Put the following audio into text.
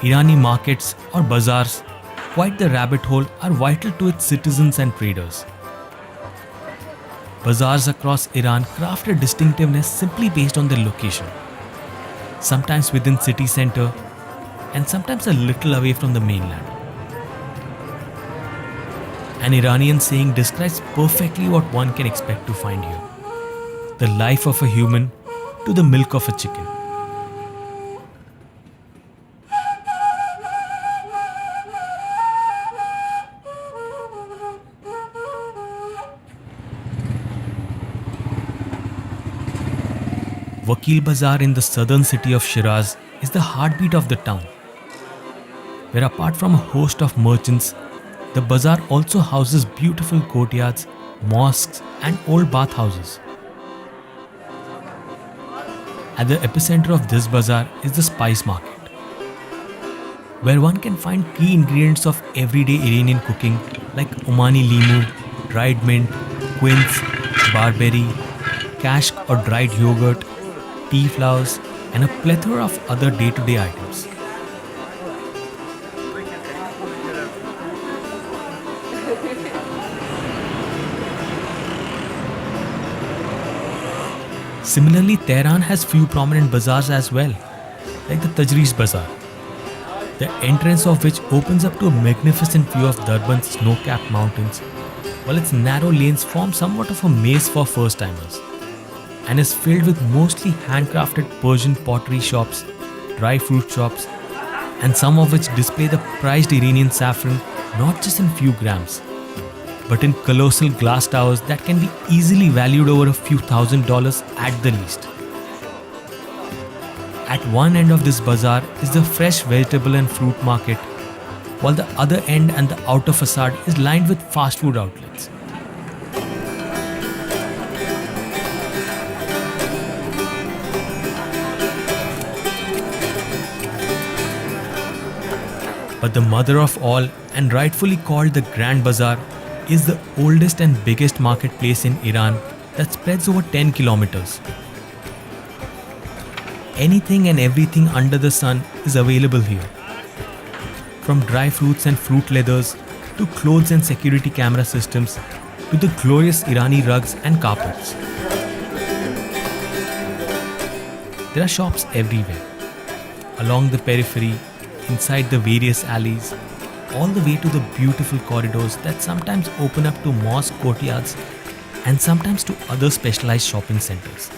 Irani markets or bazaars, quite the rabbit hole, are vital to its citizens and traders. Bazaars across Iran craft a distinctiveness simply based on their location. Sometimes within city center and sometimes a little away from the mainland. An Iranian saying describes perfectly what one can expect to find here. The life of a human to the milk of a chicken. Wakil Bazaar in the southern city of Shiraz is the heartbeat of the town, where apart from a host of merchants, the bazaar also houses beautiful courtyards, mosques and old bathhouses. At the epicenter of this bazaar is the spice market, where one can find key ingredients of everyday Iranian cooking like Omani limu, dried mint, quince, barberry, kashk or dried yogurt, tea flowers and a plethora of other day-to-day items. Similarly, Tehran has few prominent bazaars as well, like the Tajris Bazaar, the entrance of which opens up to a magnificent view of Darban's snow-capped mountains, while its narrow lanes form somewhat of a maze for first-timers, and is filled with mostly handcrafted Persian pottery shops, dry fruit shops, and some of which display the prized Iranian saffron not just in few grams, but in colossal glass towers that can be easily valued over a few $1,000s at the least. At one end of this bazaar is the fresh vegetable and fruit market, while the other end and the outer facade is lined with fast food outlets. But the mother of all, and rightfully called the Grand Bazaar, is the oldest and biggest marketplace in Iran that spreads over 10 kilometers. Anything and everything under the sun is available here. From dry fruits and fruit leathers, to clothes and security camera systems, to the glorious Irani rugs and carpets. There are shops everywhere, along the periphery, inside the various alleys, all the way to the beautiful corridors that sometimes open up to mosque courtyards and sometimes to other specialized shopping centers.